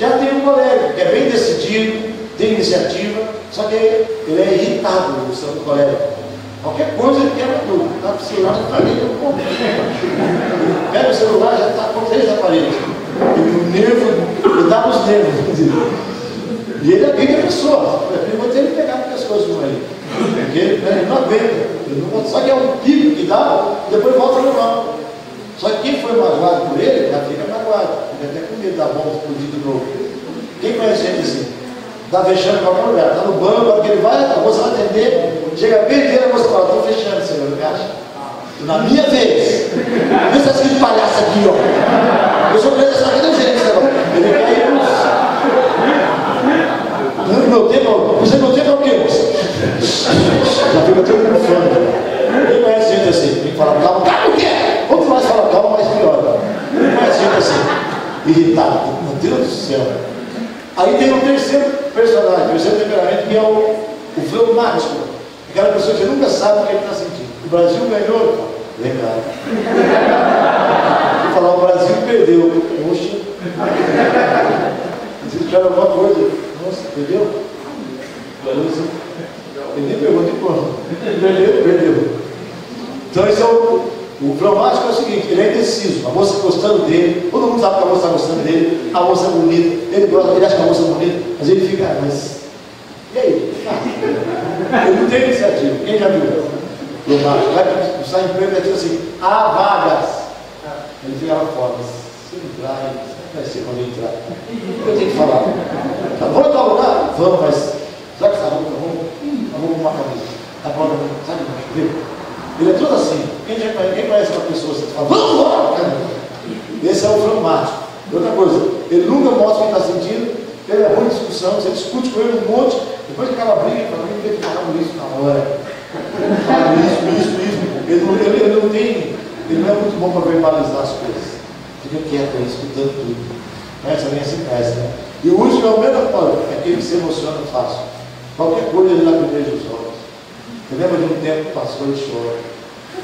Já tem um colérico, que é bem decidido, tem iniciativa, só que ele é irritado, o seu colérico. Qualquer coisa ele quebra tudo. Está com o celular na parede, pega o celular, já está com 3 aparelhos. O nervo, ele dá nos nervos. E ele agride a pessoa. É perigoso ele pegar no pescoço do marido. Porque ele não aguenta. Só que é um pico que dá, depois volta ao normal. Só que quem foi magoado por ele, já fica magoado. Fica até com medo da bomba explodir de novo. Quem conhece gente assim? Está fechando em qualquer lugar, está no banco, a ele vai, a moça vai atender, chega bem inteira, a moça fala, estou fechando, senhor, me acha? Na minha vez, vê se essa de palhaça aqui, ó. Eu sou grande dessa vida, gente, ele caiu. No meu tempo, você no meu tempo é o quê, moça? Já fica todo mundo fã. Quem conhece gente assim? Tem que falar calma, calma o quê? Quanto mais fala calma, mais pior. Quem conhece gente assim? Irritado, meu Deus do céu. Aí tem um terceiro personagem, o terceiro temperamento, que é o fleumático. Aquela pessoa que nunca sabe o que ele está sentindo. O Brasil ganhou? Legal. Vou falar, o Brasil perdeu. Poxa. Vocês tiveram alguma coisa? Nossa, perdeu? Ele nem pegou de pronto. Perdeu. Então esse é o fleumático é o seguinte, ele é indeciso, a moça gostando dele, todo mundo sabe que a moça está gostando dele, a moça é bonita, ele gosta, ele acha que a moça é bonita, mas ele fica, mas e aí? Ele não tem iniciativa, quem já viu? Fleumático, vai buscar emprego e diz assim, há vagas. Ele fica lá fora, mas se entrar, vai ser quando entrar. Eu tenho que falar. Tá bom em tal lugar? Vamos, mas será que está bom? Vamos uma camisa. Tá bom, sabe, chover? Ele é todo assim. Quem conhece uma pessoa assim, fala, vamos lá! Esse é o fleumático. Outra coisa, ele nunca mostra o que está sentindo, ele é ruim de discussão, você discute com ele um monte, depois que acaba a briga, fala, ele tem que falar isso na hora. Fala isso. Ele não é muito bom para verbalizar as coisas. Fica quieto aí, escutando tudo. Essa linha se conhece, né? E o último é o melanólico, é aquele que se emociona fácil. Qualquer coisa ele lacrimeja os olhos. Você lembra de um tempo que passou e chora?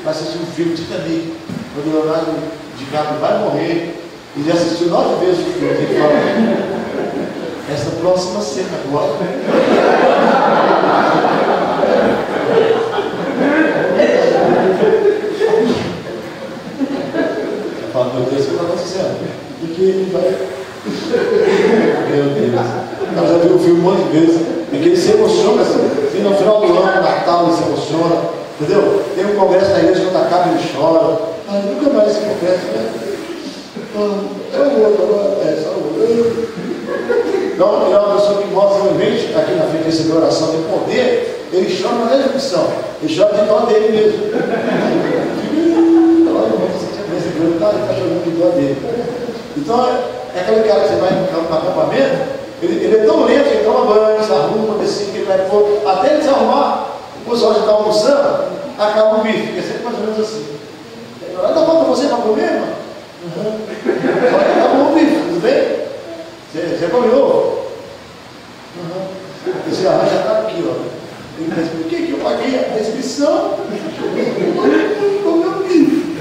Vai assistir um filme Titanic, quando o Leonardo DiCaprio vai morrer, e já assistiu 9 vezes o filme, ele fala, essa próxima cena agora. Eu falo, meu Deus, o que está acontecendo? Porque ele vai. Meu Deus. Eu já vi o filme um monte de vezes. É que ele se emociona assim, no final do ano, Natal, ele se emociona, entendeu? Tem um congresso na igreja, quando acaba ele chora. Ah, nunca mais esse congresso, né? Só o outro agora, só o outro. Então, ele é uma pessoa que mostra um evento aqui na frente, receber oração de poder, ele chora na mesma missão, ele chora de dó dele mesmo. Ele está chorando de dó dele. Então, é aquele cara que você vai no acampamento. Ele é tão lento, ele toma banho, se arruma, decide que ele vai pôr. Até ele se arrumar, o pessoal já está almoçando, acaba o bife, que é sempre mais ou menos assim. Dá bom para você para comer, mano? Tá bom o bife, tudo bem? Você comeu? Esse arranjo já está aqui, ó. Ele diz, por que eu paguei a inscrição? Comeu o bife.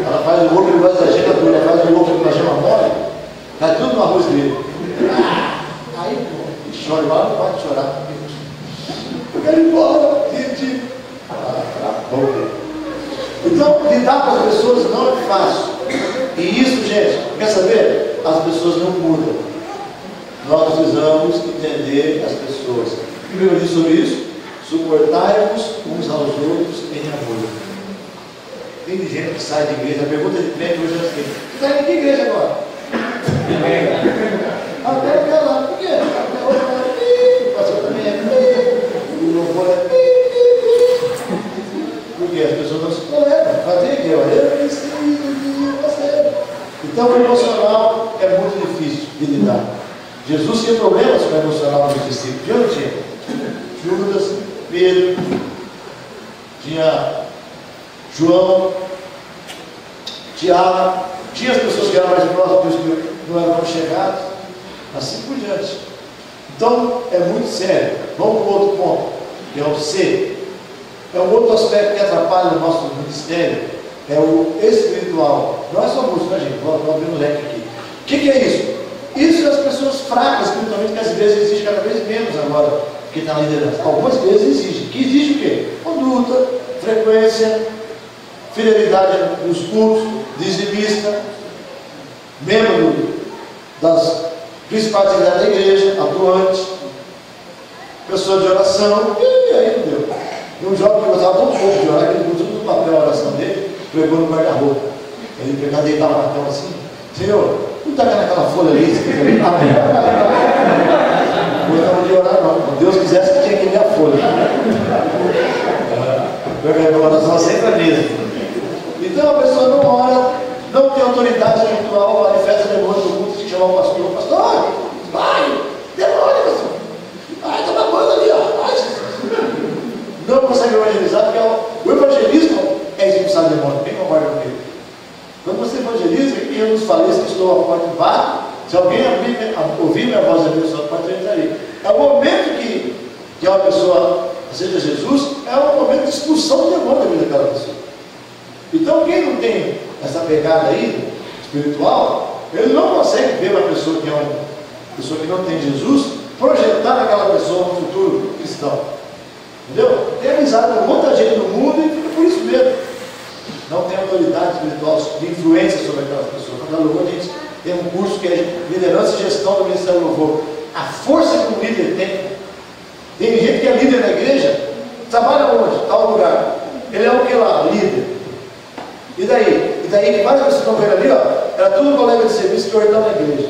Ela faz o ovo, ele faz a gema dura, ela faz o ovo com a gema mole, cai tudo no arroz dele. Aí, pô, e chora, igual não pode chorar. Eu quero ir embora, gente. Então, lidar com as pessoas não é fácil. E isso, gente, quer saber? As pessoas não mudam. Nós precisamos entender as pessoas. O que eu disse sobre isso? Suportai-vos uns aos outros em amor. Tem gente que sai de igreja, a pergunta de crente hoje é assim: você está indo de igreja agora? Até eu quero lá, por quê? O pastor também é o louvor é porque as pessoas não se toleram, fazer o quê? Eu preciso. Então o emocional é muito difícil de lidar. Jesus tinha problemas com o emocional dos discípulos. De onde tinha? Judas, Pedro, tinha João, Tiago, tinha as pessoas que eram mais próximas, que não eram tão chegados, assim por diante. Então é muito sério. Vamos para o outro ponto, que é o C. É um outro aspecto que atrapalha o nosso ministério, é o espiritual. Nós somos, né, gente? Vou abrir um leque aqui. O que é isso? Isso é as pessoas fracas, espiritualmente, que às vezes exigem cada vez menos agora, que está na liderança. Algumas vezes exigem. Que exige o quê? Conduta, frequência, fidelidade nos cultos, dizimista, membro das principais atividades da igreja, atuante, pessoa de oração, e aí não deu. E um jovem que gostava tão pouco de orar, que ele botou no papel a oração dele, pegou no guarda-roupa. Ele pegava, deitava na cama assim: Senhor, não está vendo aquela folha ali? Não estava de orar, não. Se Deus quisesse, que tinha que ler a folha. Pegava a oração sempre a mesma. Então a pessoa não ora, não tem autoridade espiritual, manifesta demônio do mundo, se chamar o pastor, vai, demônio, pastor. Ai, está babando ali, ó. Ai, não consegue evangelizar, porque o evangelismo é expulsar demônio, quem concorda com ele? Quando você evangeliza, que Jesus fala, que estou à porta e bato, se alguém ouvir minha voz e abrir a sua porta, eu entrarei. É o momento que uma pessoa aceita Jesus, é um momento de expulsão do demônio da vida daquela pessoa. Então, quem não tem essa pegada aí, espiritual, ele não consegue ver uma pessoa que é uma pessoa que não tem Jesus, projetar naquela pessoa um futuro cristão. Entendeu? Tem amizade com muita gente no mundo e fica por isso mesmo. Não tem autoridade espiritual de influência sobre aquelas pessoas. Quando a Louvor, a gente tem um curso que é liderança e gestão do Ministério do Louvor. A força que o líder tem. Tem gente que é líder na igreja, trabalha onde? Tal lugar. Ele é o que lá? Líder. E daí? E daí que várias pessoas estão vendo ali, ó, era tudo colega de serviço que ordenava na igreja.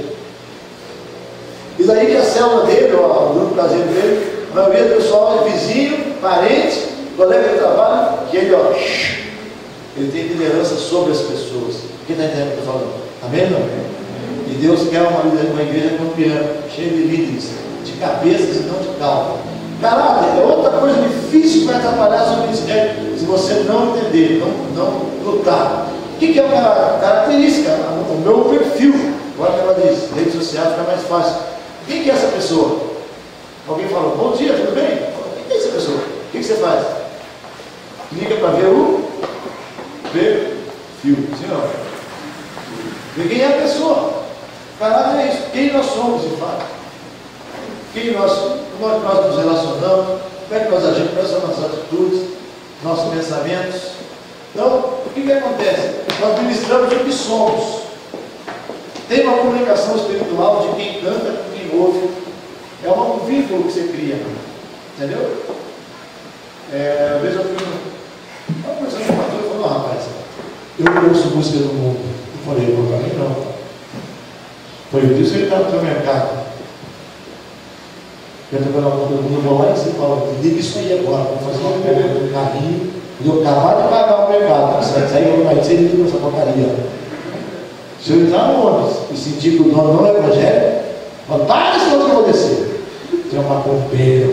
E daí que a célula dele, ó, o grupo prazer dele, a maioria do pessoal é vizinho, parente, colega de trabalho, que ele, ó, ele tem liderança sobre as pessoas. Quem está entendendo o que eu estou falando? Amém, não? E Deus quer uma igreja campeã, cheia de líderes, de cabeças e não de calma. Caráter é outra coisa difícil que vai atrapalhar o seu ministério, se você não entender, não lutar. O que é o caráter? Característica, o meu perfil. Agora que ela diz, redes sociais fica mais fácil. Quem é essa pessoa? Alguém falou, bom dia, tudo bem? Quem é essa pessoa? O que você faz? Clica para ver o perfil. Sim, não? Ver quem é a pessoa. Caráter é isso. Quem nós somos, de fato. Como é que nós nos relacionamos, como é que nós agimos, quais são nossas atitudes, nossos pensamentos. Então, o que acontece? Nós ministramos o que somos. Tem uma comunicação espiritual de quem canta com quem ouve. É um vínculo que você cria. Entendeu? Às vezes eu fui uma pessoa que matou e falou, rapaz, eu ouço música do mundo. Eu falei, para mim não. Foi isso que ele está no seu mercado. Eu estou falando todo mundo, vou lá e você fala, liga isso aí agora, vou fazer uma pergunta no carrinho, e eu acabar de pagar o mercado, você vai sair, vai ser lido nessa porcaria. Se eu entrar no ônibus e sentir que o dono não é evangelho, fala, para esse outro que eu vou descer. Tem uma pompeira,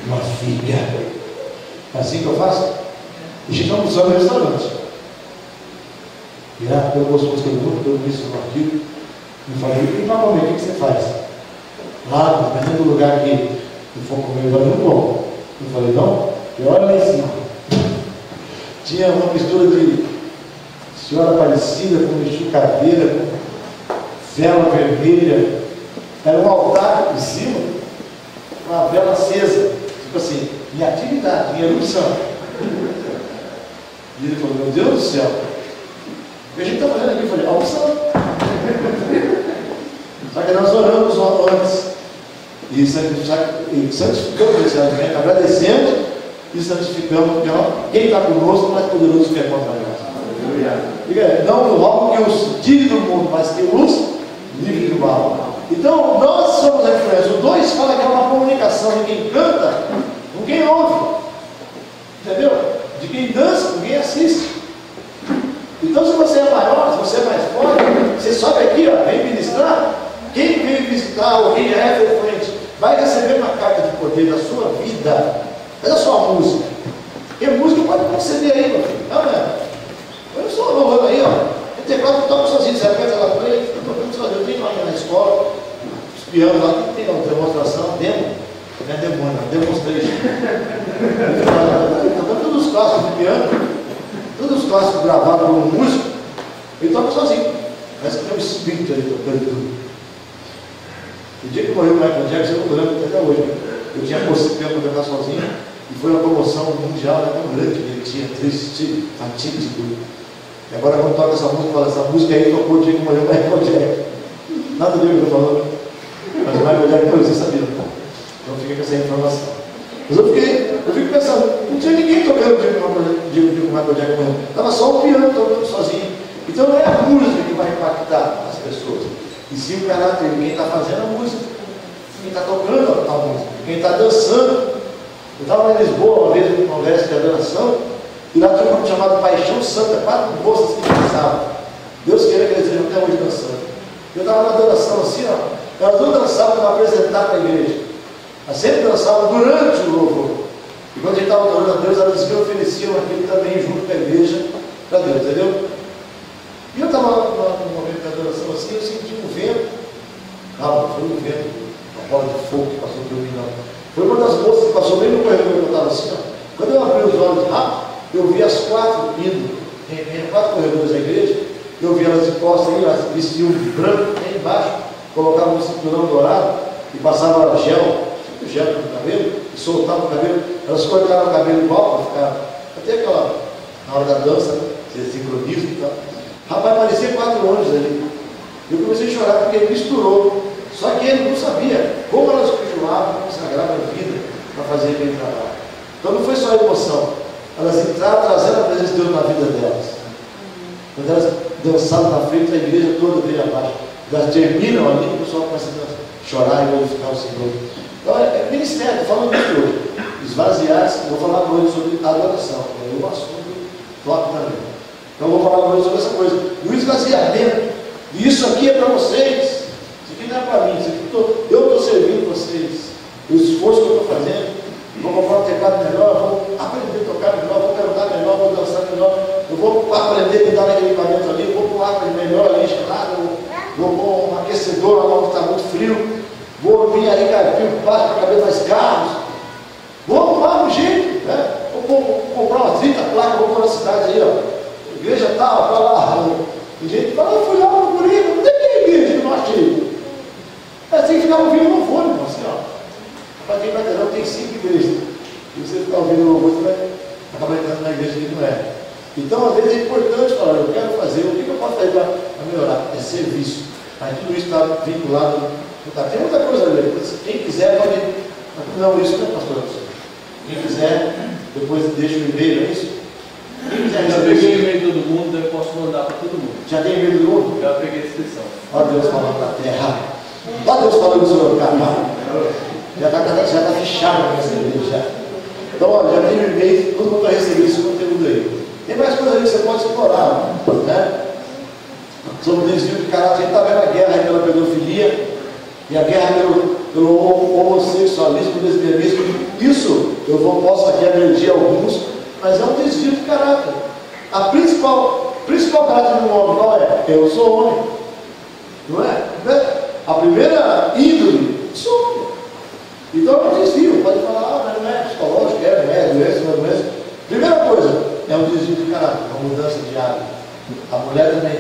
uma filha. É assim que eu faço? E chegamos só no restaurante. E lá, eu gosto de música, eu vi isso aquilo. E falei, e para comer, o que você faz? Lá, dependendo do lugar que eu for comer, vai muito bom. Eu falei, não, e olha lá em cima. Tinha uma mistura de senhora Aparecida com enxucadeira, com vela vermelha. Era um altar em cima, com uma vela acesa. Tipo assim, em atividade, em erupção. E ele falou, meu Deus do céu, o que a gente está fazendo aqui? Eu falei, almoção. Só que nós oramos antes e santificamos esse alimento, agradecemos e santificamos, porque quem está conosco é mais poderoso que é contra nós. Não do mal que os tire do mundo, mas que os livre do mal. Então, nós somos a diferença. O 2 fala que é uma comunicação de quem canta com quem ouve. Entendeu? De quem dança com quem assiste. Então, se você é maior, se você é mais forte, você sobe aqui, ó, vem ministrar. Quem vem visitar ou quem é frequente vai receber uma carta de poder da sua vida, da sua música. E a música pode conceder aí, meu filho. Não é? Eu sou louvando aí, ó. O teclado toca sozinho, você aperta lá para ele, eu tocando sozinho. Eu tenho lá na escola, os pianos lá, tem uma demonstração, demo, não é demônio, demonstration. Tocando todos os clássicos de piano. Todos os clássicos gravados por um músico, ele toca sozinho. Parece que tem um espírito ali tocando tudo. O dia que morreu o Michael Jackson, eu lembro até hoje. Eu tinha conseguido tocar sozinho e foi uma promoção mundial, né, tão grande. Ele tinha 3 fatídicos de tudo. E agora, quando toca essa música, fala: essa música aí tocou o dia que morreu o Michael Jackson. Nada a ver com o que eu estou falando. Mas o Michael Jackson foi, você sabia. Então fica com essa informação. Mas eu fico pensando, não tinha ninguém tocando o dia que o Michael Jackson morreu. Estava só o piano tocando sozinho. Então não é a música que vai impactar as pessoas, e sim o caráter de quem está fazendo a música, quem está tocando a música, quem está dançando. Eu estava em Lisboa uma vez numa conversa de adoração, e lá tinha um grupo chamado Paixão Santa, 4 moças que dançavam. Deus queira que eles estejam até hoje dançando. Eu estava na adoração assim, ó, elas não dançavam para apresentar para a igreja, elas sempre dançavam durante o louvor. E quando a gente estava adorando a Deus, elas me ofereciam aquilo também junto com a igreja para Deus, entendeu? E eu estava no momento da adoração assim, eu senti um vento. Não, foi um vento, uma bola de fogo que passou por mim, não. Foi uma das moças que passou bem no corredor, eu estava assim, ó. Quando eu abri os olhos rápido, eu vi as 4 indo, em 4 corredores da igreja, eu vi elas de costas aí, elas vestiam de branco, aí embaixo, colocavam um cinturão dourado e passavam gel no cabelo, e soltavam o cabelo, elas cortavam o cabelo igual para ficar, até aquela, na hora da dança, né? Você sincroniza e tal. Rapaz, parecia 4 anjos ali. Eu comecei a chorar porque ele misturou. Só que ele não sabia como elas jejuavam, consagravam a vida para fazer aquele trabalho. Então não foi só emoção. Elas entraram trazendo a presença de Deus na vida delas. Quando elas dançaram na frente da igreja toda veio abaixo. Elas terminam ali, o pessoal começa a chorar e glorificar o Senhor. Então é ministério, estou falando disso hoje. Esvaziar-se, vou falar hoje sobre adoração. É um assunto top também. Então eu vou falar hoje sobre essa coisa. E o esvaziamento. E isso aqui é para vocês. Isso aqui não é para mim. Eu estou servindo vocês. O esforço que eu estou fazendo. Vou comprar um teclado melhor, vou aprender a tocar melhor, vou cantar melhor, vou dançar melhor. Eu vou aprender a lidar naquele equipamento ali, vou pôr água melhor ali, gelado, vou pôr um aquecedor lá que está muito frio. Vou vir aí, carpinho, para caber mais carros. Vou arrumar um jeito, né? Vou comprar umas 30 placas, vou pôr na cidade aí, ó. Igreja tal, para lá. O gente fala: eu fui lá, procurei, não tem que igreja que eu não achei. É assim que ficar ouvindo louvor, irmão, assim, ó. Para quem vai ter, tem 5 igrejas. Se você ficar ouvindo louvor, você vai acabar entrando na igreja que não é. Então, às vezes é importante falar: eu quero fazer, o que eu posso fazer para melhorar? É serviço. Aí tudo isso está vinculado. Tem muita coisa ali. Quem quiser pode. Não, isso não é pastor. Quem quiser, depois deixa o e-mail, é isso? Já peguei o e-mail de todo mundo, eu posso mandar para todo mundo. Já tem e-mail de todo mundo? Já peguei a inscrição. Olha Deus falando na terra. Olha Deus falando sobre o canal. Já está fechado a minha igreja. Então, olha, já tem e-mail, todo mundo vai receber esse conteúdo aí. Tem mais coisas aí que você pode explorar, né? Sobre o desvio de caráter. A gente está vendo a guerra aí pela pedofilia e a guerra pelo homossexualismo, lesbianismo. Isso eu posso aqui agredir alguns, mas é um desvio de caráter. A principal caráter do homem qual é? Eu sou homem. Não é? A primeira índole, sou homem. Então é um desvio. Pode falar: mas não é psicológico, não é doença, não é doença. Primeira coisa, é um desvio de caráter, uma mudança de hábito. A mulher também,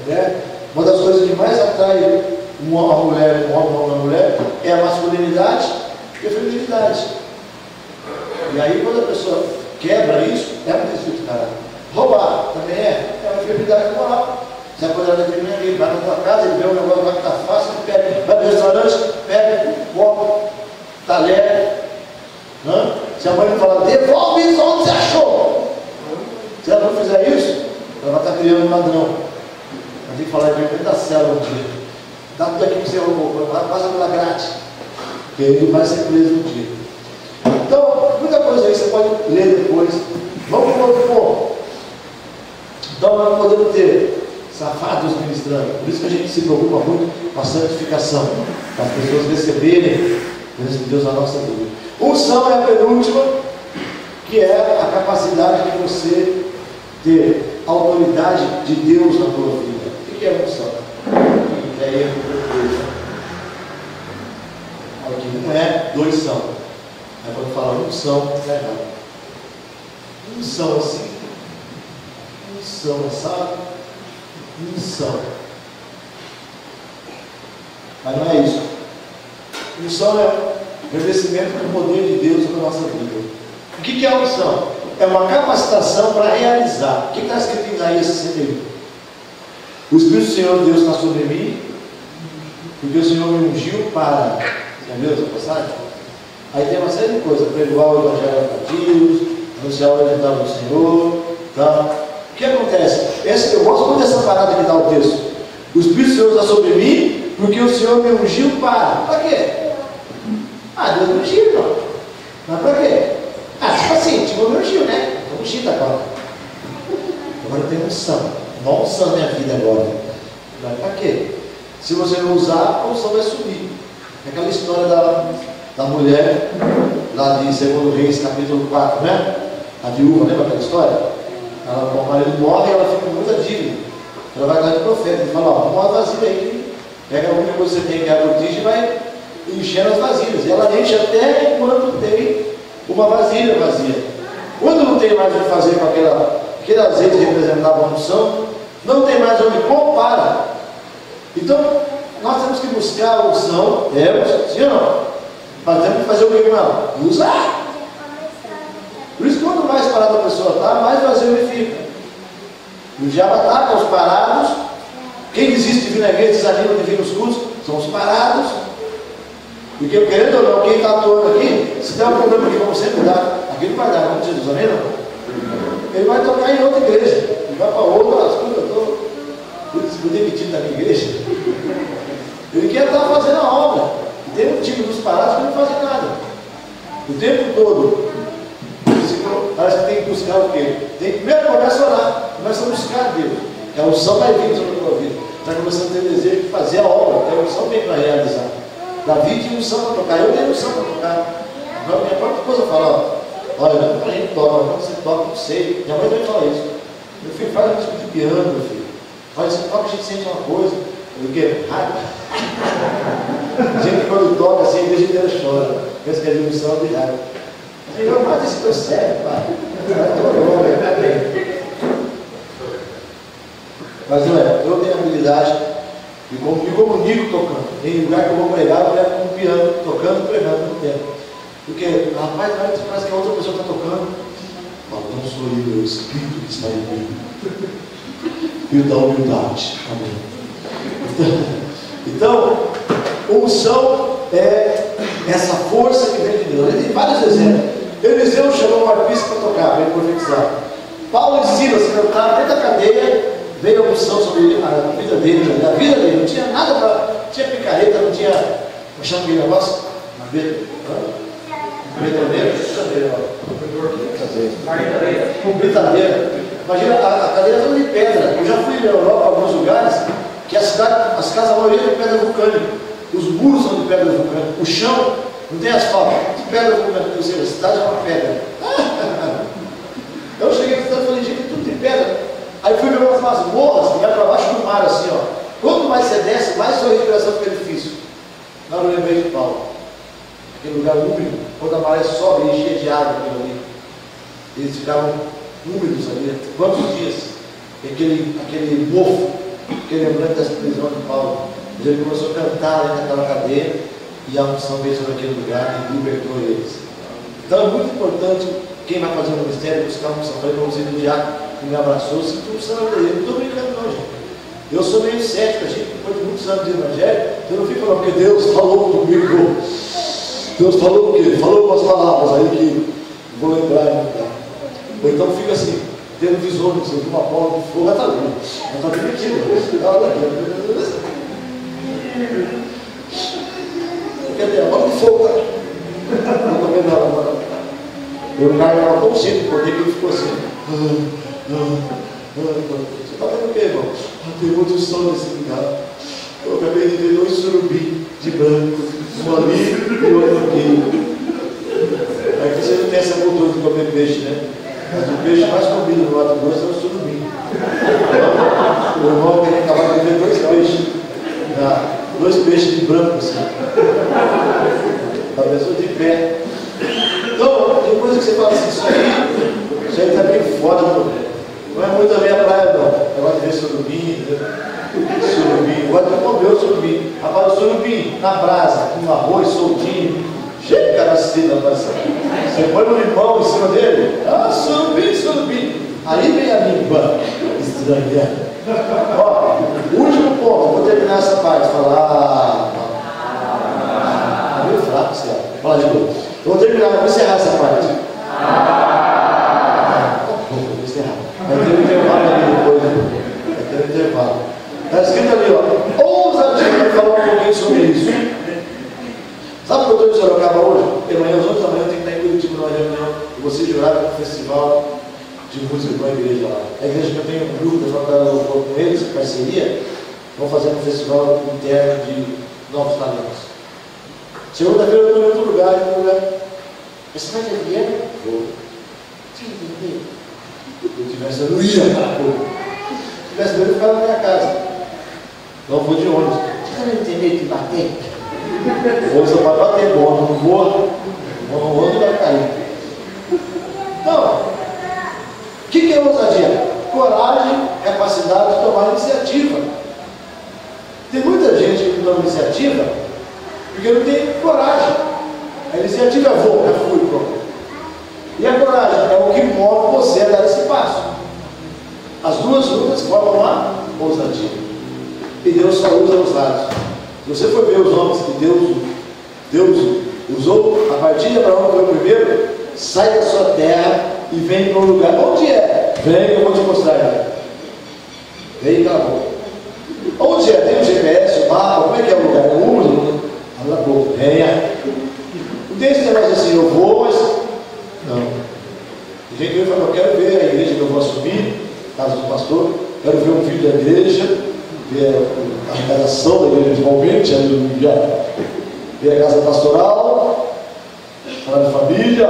né? Uma das coisas que mais atrai uma mulher, um homem a uma mulher, é a masculinidade e a feminilidade. E aí, quando a pessoa quebra isso, é um desvio de caráter. Roubar também é uma enfermidade moral. Se a coisa termina ali, vai na tua casa, ele vê um negócio lá que está fácil, ele pega, vai no restaurante, pega um copo, talher. Se a mãe não falar: devolve isso onde você achou. Se ela não fizer isso, ela vai estar criando um ladrão. Vai ter que falar dentro da cela um dia: dá tudo aqui que você roubou, passa pela grade, que ele vai ser preso um dia. Então, muita coisa aí você pode ler depois. Vamos para outro ponto. Então, nós não podemos ter safados ministrando. Por isso que a gente se preocupa muito com a santificação, para as pessoas receberem de Deus na nossa vida. Unção é a penúltima, que é a capacidade de você ter a autoridade de Deus na tua vida. O que é unção? É erro de Deus. Aqui não é dois são. É quando fala unção, é errado. Unção assim. unção, sabe? Unção. Mas não é isso. Unção é revestimento do poder de Deus na nossa vida. O que é a unção? É uma capacitação para realizar. O que está escrito em Isaías 61? O Espírito do Senhor Deus está sobre mim, porque o Senhor me ungiu para. Já viu essa passagem? Aí tem uma série de coisas: pregoar o Evangelho a catios, anunciar o Evangelho do Senhor. Tá? O que acontece? Eu gosto muito dessa parada que dá o texto. O Espírito do Senhor está sobre mim, porque o Senhor me ungiu para. Para quê? Deus me ungiu, não. Mas para quê? Tipo assim, tipo me ungiu, né? Estou ungido agora. Agora eu tenho unção. Uma unção na minha vida agora. Mas para quê? Se você não usar, a unção vai subir. É aquela história da mulher, lá de 2 Reis, capítulo 4, né? A viúva, lembra aquela história? O marido morre e ela fica com muita dívida. Ela vai dar de profeta e fala: ó, uma vasilha aí, pega a única coisa que você tem, que é a botija, e vai enchendo as vasilhas. E ela enche até enquanto tem uma vasilha vazia. Quando não tem mais o que fazer com aquele azeite que representava a unção, não tem mais onde pôr, para. Então, nós temos que buscar a unção, sim ou não? Mas temos que fazer o que com ela? Usar. Por isso, quanto mais parada a pessoa está, mais vazio ele fica. O diabo ataca os parados. Quem desiste de vir na igreja, desanima de vir nos cultos, são os parados. Porque, querendo ou não, quem está atuando aqui, se der um problema aqui, vamos sempre dar. Aqui não vai dar, como Jesus, amém? Não? Ele vai tocar em outra igreja. Ele vai para outra, escuta, eu estou demitido da minha igreja. Ele quer estar fazendo a obra. E tem um time dos parados que não fazem nada. O tempo todo. Parece que tem que buscar o quê? Tem que primeiro começa a orar. Começa a buscar Deus. Que a unção vai vir sobre a tua vida. Está começando a ter desejo de fazer a obra. Que a unção vem para realizar. Davi tinha unção para tocar. Eu tenho unção para tocar. Agora minha própria esposa fala: olha, a gente toca, quando você toca, não sei. Minha mãe também fala isso. Meu filho, faz um tipo de piano, meu filho. Olha, você toca, a gente sente uma coisa. O quê? Raiva. A gente quando toca assim, a igreja inteira chora. Pensa que é de unção de raiva. Eu mata esse teu cérebro, pai. Mas não é, eu tenho habilidade e me comunico tocando. Tem lugar que eu vou pregar, eu levo com um piano, tocando e pregando ao mesmo tempo. Porque, rapaz, parece que a outra pessoa está tocando. Não sou eu, é o Espírito que está em mim. E o da humildade. Amém. Então, unção é essa força que vem de Deus. Ele tem vários exemplos. Eliseu chamou um arpista para tocar, para ele profetizar. Paulo e Silas cantaram dentro da cadeia, veio a unção sobre a vida dele, na vida dele. Não tinha nada para. Não tinha picareta, não tinha. Como chama aquele negócio? Britadeira. Imagina a cadeira toda de pedra. Eu já fui na Europa, em alguns lugares, que as casas, a maioria é de pedra vulcânica. Os muros são de pedra vulcânica. O chão não tem asfalto, de pedra vulcânica. Ou seja, a cidade é uma pedra. Eu cheguei na cidade e falei: gente, tudo de pedra. Aí fui ver umas masmorras que vai para baixo do mar, assim, ó. Quanto mais você desce, mais sua respiração fica difícil. Lá eu lembrei de Paulo. Aquele lugar úmido, quando a maré sobe e enchia de água aquilo ali. Eles ficavam úmidos ali, quantos dias? Aquele mofo, aquele lembrando das prisões de Paulo. Ele começou a cantar ali naquela cadeia e a unção veio sobre aquele lugar e libertou eles. Então é muito importante quem vai fazer o ministério buscar uma unção. Falei para vocês do diácono que me abraçou, sinto unção dele. Eu não estou brincando não, gente. Eu sou meio cético, a gente, depois de muitos anos de evangelho, eu não fico falando porque Deus falou comigo. Deus falou o quê? Falou umas palavras aí que vou lembrar. Ou então fica assim, tendo visões, assim, de uma bola de fogo, está vendo? Não está divertido. Quer dizer, a bola de fogo está. Não estou vendo ela agora. Eu carregava tão cedo, o poder que ele ficou assim. Você está vendo o quê, irmão? Tem muito sol nesse lugar. Eu acabei de ver 2 surubim de branco, um ali e outro aqui. Aí você não tem essa cultura de comer peixe, né? Mas o peixe mais comido no Mato Grosso é o surubim. O irmão tem que acabar de ver 2 peixes. 2 peixes de branco, assim. A pessoa de pé. Então, tem coisa que você fala assim: isso aí está bem foda, meu. Não é muito a minha praia, não. Eu gosto de ver surubim, entendeu? Surubim, eu gosto de comer o surubim. Rapaz, o surubim na brasa, com arroz soltinho. Gente, cara, assim, rapaz. Você põe um limão em cima dele. Ah, surubim, surubim. Aí vem a língua estranha. Ó, último ponto, vou terminar essa parte. Falar. Meio fraco, certo? Fala de novo. Vou terminar, vou encerrar essa parte. Vou encerrar. Vai ter um intervalo ali depois, né? Vai ter um intervalo. Está escrito ali, ó. Ousadia, vai falar um pouquinho sobre isso. Sabe o que eu estou em Sorocaba hoje? Porque amanhã, às 8 da manhã, eu tenho que estar em Curitiba numa reunião. E vocês juraram no festival de música com a igreja lá. A igreja que eu tenho um grupo, eu trabalho com eles, em parceria, vão fazer um festival interno de novos talentos. Segunda-feira eu estou em outro lugar, Você vai ter dinheiro? Vou. Se eu tivesse, eu não ia. Se tivesse dinheiro, eu ficava na minha casa. Não vou de ônibus. Você não entendeu que bater? Ou você vai bater, bom, não vou. O ônibus vai cair. Não. O que é ousadia? Coragem, capacidade de tomar iniciativa. Tem muita gente que toma iniciativa porque não tem coragem. A iniciativa é vou, já fui, pronto. E a coragem é o que move você a dar esse passo. As duas juntas formam a ousadia. E Deus só usa os lados. Se você for ver os homens que Deus usou, a partir de Abraão, que foi o primeiro, sai da sua terra e vem para um lugar. Onde é? Vem que eu vou te mostrar. Vem e acabou. Onde é? Tem o GPS, o mapa, como é que é o lugar? É o único. Fala pouco, venha. Não tem esse negócio assim, eu vou, mas. Não. Tem gente que vai falar, eu quero ver a igreja que eu vou assumir, casa do pastor, quero ver um vídeo da igreja, ver a arrecadação da igreja principalmente, ver a casa pastoral, falar de família,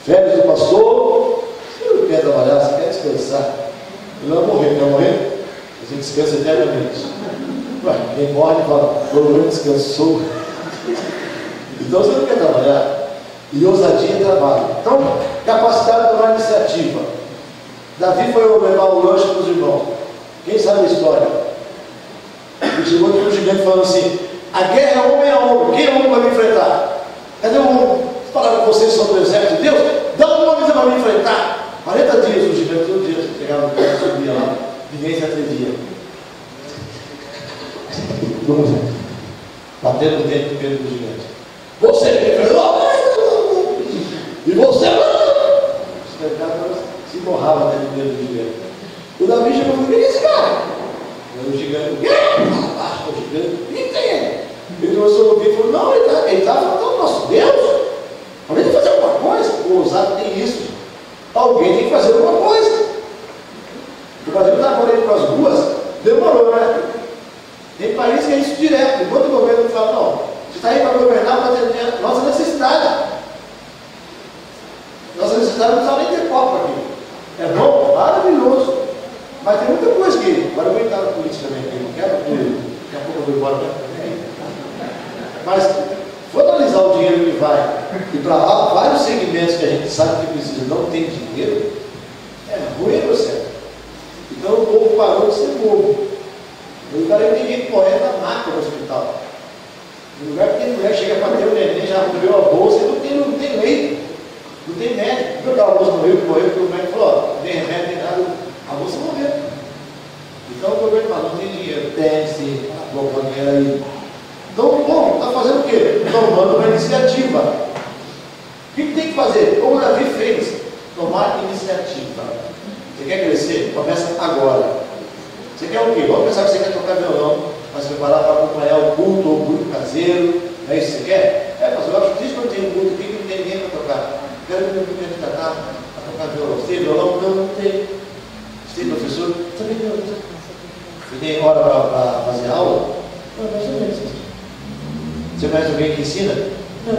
férias do pastor. Você não quer trabalhar, você quer descansar. Ele não vai morrer, quer morrer? Você descansa eternamente. Ué, quem morre fala, pelo menos descansou. Então você não quer trabalhar. E ousadia é trabalho. Então, capacidade de tomar iniciativa. Davi foi levar o lanche para os irmãos. Quem sabe a história? Ele chegou aqui um gigante falando assim: a guerra é homem a homem. Quem é homem para me enfrentar? Cadê o homem? Falaram com vocês sobre o exército de Deus? Dá um homem para me enfrentar. 40 dias o gigante, todo dia pegava o pé, subia lá. Ninguém se atrevia. Batendo o dente do Pedro do gigante. Você me enfrentou? E você se borrava dentro do dedo do gigante. O Davi chegou e falou: quem é esse cara? O gigante, abaixo do gigante, quem tem ele? Ele começou a ouvir e falou: não, ele está falando nosso Deus. Alguém tem que fazer alguma coisa. O ousado tem isso. Alguém tem que fazer alguma coisa. O Brasil está correndo para as ruas, demorou, né? Tem país que é isso direto. Enquanto o governo fala: não, você está aí para governar para atender a nossa necessidade. Nossa necessidade não precisa nem ter copo aqui. É bom? Maravilhoso. Mas tem muita coisa que. Agora eu vou entrar na política também, que eu não quero, porque daqui a pouco eu vou embora também. Mas, se for analisar o dinheiro que vai, e para vários segmentos que a gente sabe que precisa, não tem dinheiro, é ruim, você. Então o povo parou de ser bobo. No lugar que ninguém correndo na maca no hospital. No lugar que tem mulher chega para ter o neném, já abriu a bolsa e não tem leito. Não tem médico. Viu aquela moça no Rio que morreu porque o médico falou: ó, nem remédio, nem nada. A moça morreu. Então o governo fala: não tem dinheiro. Tem sim, vou pôr dinheiro aí. Então o povo está fazendo o quê? Tomando uma iniciativa. O que tem que fazer? Como o Davi fez: tomar iniciativa. Você quer crescer? Começa agora. Você quer o quê? Vamos pensar que você quer tocar violão, mas se preparar para acompanhar o culto ou o culto caseiro. É isso que você quer? É, mas eu acho triste quando tem um culto aqui que não tem ninguém para tocar. Quero que meu filho me cantar, para tocar violão. Você tem violão? Não, não tem. Você tem professor? Também não. Você tem hora para fazer aula? Não, mais ou menos. Você conhece alguém que ensina? Não.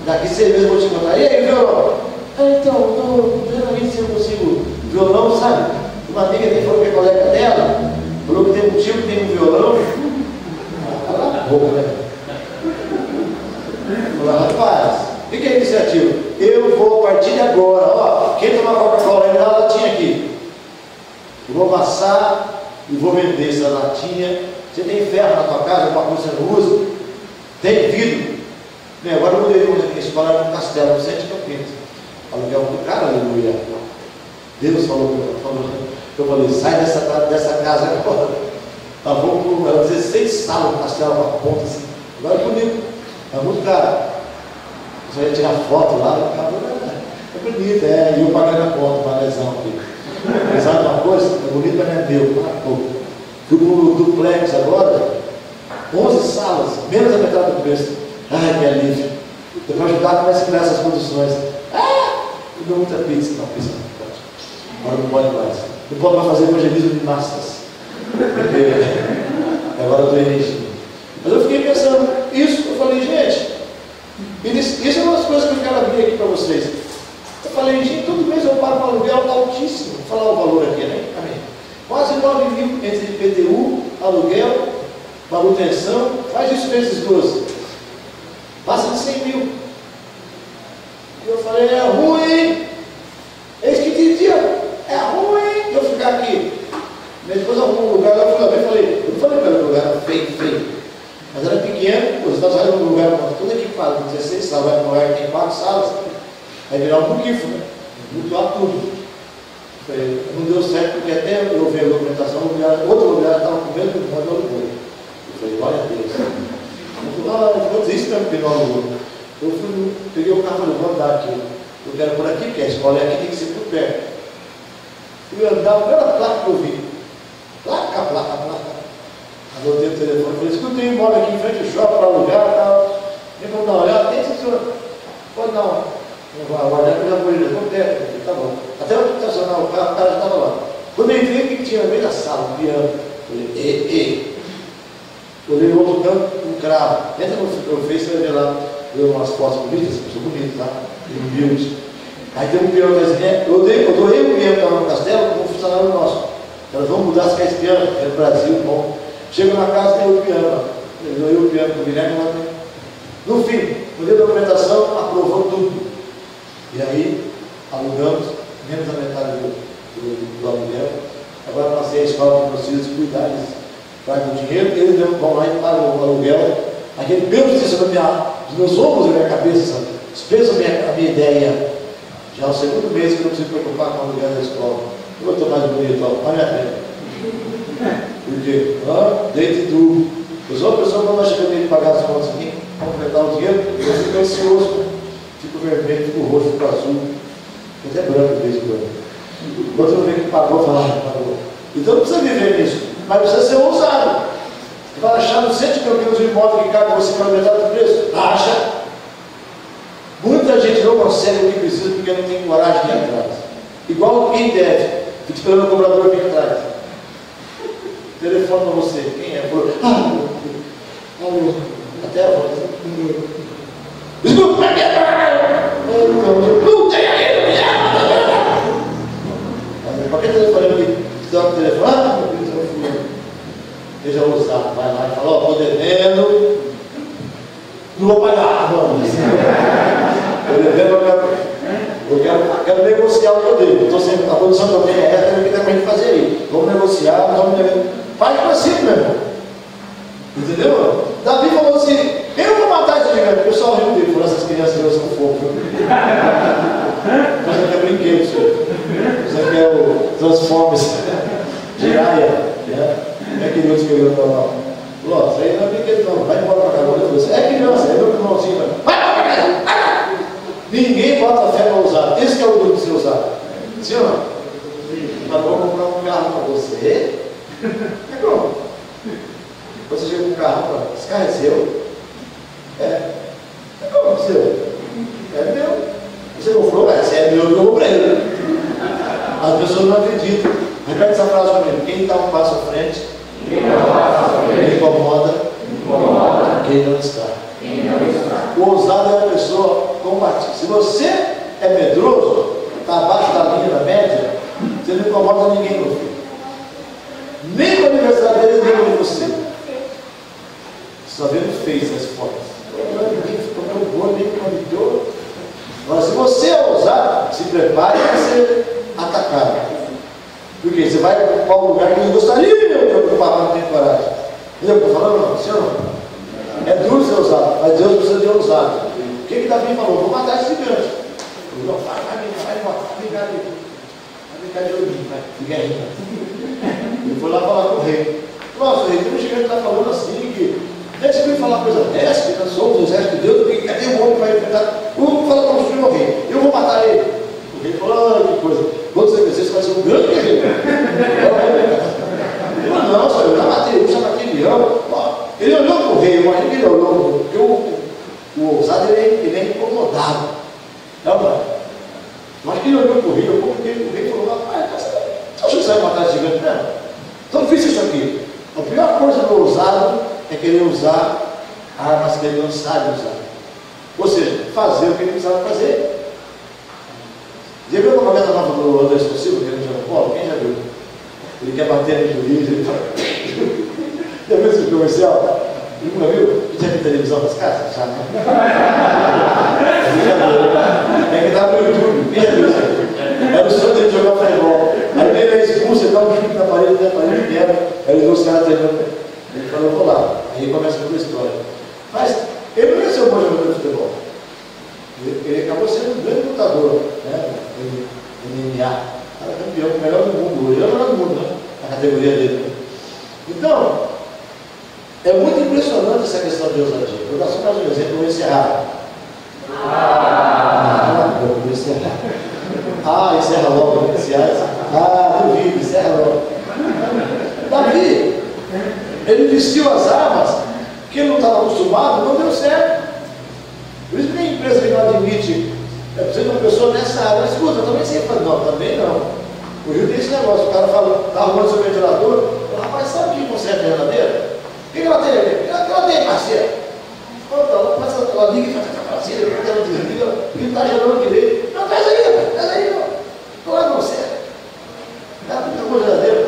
Daqui 6 meses eu vou te contar. E aí, violão? Então, estou vendo ali se eu consigo violão, sabe? Uma amiga que falou que é colega dela, falou que tem um tio que tem um violão. Cala a boca, né? Falei: rapaz, o que é iniciativa? eu vou a partir de agora, ó, quem tomar Coca-Cola aí, dá uma latinha aqui. Eu vou amassar e vou vender essa latinha. Você tem ferro na tua casa, alguma coisa você não usa? Tem vidro? Bem, agora eu mudei aqui a escola no Castelo, no centro de Campinas. Aluguel muito caro, aleluia. Deus falou, eu falei, sai dessa casa agora. Tá bom, era 16 salas no Castelo, uma ponta assim. Agora é bonito, é muito caro. Você ia tirar foto lá, é bonito, e eu pagando a conta, uma lesão aqui. Mas sabe uma coisa? É bonito, mas não é meu. Fui no duplex agora, 11 salas, menos a metade do preço. Ai, que alívio. Depois ajudar, começa a criar essas condições. Eu dou muita pizza, não, pizza não pode. Agora não pode mais. Não pode mais fazer evangelismo de massas. Porque agora eu estou em regime. Mas eu fiquei pensando, isso, eu falei, gente, isso é uma das coisas que eu quero abrir aqui para vocês. Eu falei, gente, todo mês eu pago um aluguel altíssimo. Vou falar o valor aqui, né? Amém. Quase 9 mil entre IPTU, aluguel, manutenção, faz isso vezes 12. Passa de 100 mil. E eu falei, é ruim. Eis que dizia, é ruim eu ficar aqui. Mas depois arrumou um lugar lá, eu não falei para o lugar, era feio. Mas era pequeno, você está saindo do lugar, tudo equipado, 16 salas, vai para um lugar que tem 4 salas, vai virar um buquifo, né? Mutuar tudo. Não deu certo, porque até eu vi a documentação, outro lugar estava com o mesmo modelo do outro. Eu falei, glória a Deus. Eu vou dizer isso mesmo, porque não alugou. Eu peguei o carro e falei, vou andar aqui. Eu quero por aqui, porque a escola aqui tem que ser por perto. Fui andar, a primeira placa que eu vi. Placa. Anotei o telefone, falei, escuta, eu moro aqui em frente ao shopping para alugar e tal. Nem vamos dar uma olhada, tem senhor. Pode dar uma. Não vai guardar, porque eu já vou ir, vou perto. Eu falei, tá bom. Até eu estacionar o carro, o cara já estava lá. Quando eu entrei, o que tinha no meio da sala? Um piano. Falei, olhei no outro canto, um cravo. Entra no Face, você vai ver lá. Deu umas fotos bonitas, pessoa bonita, tá? Humilde. Aí tem um piano da Zé. Eu doei o piano que estava no castelo com um funcionário nosso. Elas vão mudar se quer esse piano, é no Brasil, bom. Chego na casa, tem o piano lá. Eu doei o piano com o Guilherme lá dentro. No fim, no dia da documentação, aprovou tudo. E aí, alugamos, menos da metade do aluguel. Agora passei a escola para vocês cuidar, eles pagam o dinheiro, eles vão lá e pagam o aluguel. Aquele peso disso dos meus ombros e minha cabeça, sabe? Peso a minha ideia. Já é o segundo mês que eu não preciso me preocupar com o aluguel da escola. Eu estou mais bonito, olha a minha frente. Por quê? Deito e durmo. Eu sou uma pessoa que não acha que eu tenho que pagar as contas aqui, completar o dinheiro, eu fico ansioso, fico vermelho, fico roxo, fico azul, fico até branco de vez em quando. Quando eu vejo que pagou, eu falo, pagou. Então não precisa viver nisso, mas precisa ser ousado. Você vai achar no centro de Campinas um imóvel que cabe você pela metade do preço? Acha. Muita gente não consegue o que precisa porque não tem coragem de ir atrás. Igual quem deve, fica esperando o cobrador vir atrás. Telefone para você, quem é? Falou, até a voz. Desculpa, não tem aí. Para que telefone aqui? Dá um telefone? Seja ousado, vai lá e fala, estou devendo, não vou pagar, não. Eu devendo, eu quero negociar o que eu devo. Estou sempre, a condição que eu tenho é essa, eu tenho que fazer aí. Vamos negociar, vamos devendo. Faz para si, meu irmão. Entendeu? Davi falou assim, eu vou matar esse gigante. O pessoal riu dele, falou, essas crianças são fofas. Você quer brinquedo, senhor. Você quer o Transformers, Jiraya, né? É que Deus queria falar. Falou, isso aí não é brinquedo não, vai embora para casa. É criança, é meu irmãozinho, vai embora para casa. Ninguém bota fé para usar. Esse que é o grupo de ser usado. Sim ou não? Mas vou comprar um carro para você. É pronto. Você chega com um carro para esse carro é seu? É como seu? É meu. Você comprou, se é meu, eu comprei. As pessoas não acreditam. Repete essa frase comigo. Quem dá um passo à frente, incomoda quem não está. O ousado é uma pessoa combativa. Se você é medroso, está abaixo da linha da média, você não incomoda ninguém, meu filho. Nem com a universidade deles, nem com você. Só vendo fez as fotos. Ninguém ficou tão bom, nem convidou. Mas se você você é ousado, se prepare para ser atacado. Porque você vai para um lugar que não gostaria de ocupar, mas não tem coragem. Entendeu o que eu estou falando? Não, senhor não. É duro ser ousado, mas Deus precisa de ousado. O que Davi falou? Vou matar esse gigante. Ele falou, vai brincar de joguinho, vai, de guerrinha. Ele foi lá falar com o rei. Nossa, rei, tem um gigante que está falando assim, que antes de falar coisa dessa, que nós somos o exército de Deus, porque cadê o homem que vai enfrentar? Eu vou falar para o senhor rei, eu vou matar ele. O rei falou, que coisa. Quando você crescer, você vai ser um grande guerreiro. Ele falou, não, senhor, eu já matei leão. Ele olhou para o rei, eu imagino que ele olhou, porque o ousado ele é incomodado. Não, pai. Mas que ele olhou para o rei, porque o rei falou, rapaz, você acha que você vai matar esse gigante mesmo? Então fiz isso aqui. A pior coisa do ousado é querer usar armas que ele não sabe usar. Ou seja, fazer o que ele precisava fazer. Já viu a propaganda nova do André Silva, que ele chama Paulo? Quem já viu? Ele quer bater no juiz, ele fala. Já viu esse comercial? Nunca viu? Já viu televisão nas casas? Já, né? É que estava no YouTube. Quem já viu isso aí? Era o sonho dele jogar futebol. Aí ele é expulso, ele dá um chute na parede quebra. Aí os caras treinando. Ele falou, vou lá. Aí começa a contar a história. Mas ele não ia ser um bom jogador de futebol. Ele acabou sendo um grande lutador, né? MMA. Era campeão, o melhor do mundo. Ele era o melhor do mundo, né? Na categoria dele. Então, é muito impressionante essa questão de ousadia. Eu vou dar só mais um exemplo, eu vou encerrar. Eu vou encerrar. Encerra logo, iniciais. Duvido, encerra logo. Davi, ele vestiu as armas que ele não estava acostumado, não deu certo. Por isso que tem empresa que não admite. É preciso uma pessoa nessa área. Mas escuta, eu também sei fazer. Não, também não. O Rio tem esse negócio. O cara fala, está arrumando seu ventilador. Rapaz, sabe quem conserta a geladeira? O que ela tem ali? Ela tem, parceiro. Ela liga e faz a parceira, ela desliga, e não está gerando direito. Não, traz aí, rapaz, traz aí. Estou lá no conserto. Ela fica com a geladeira.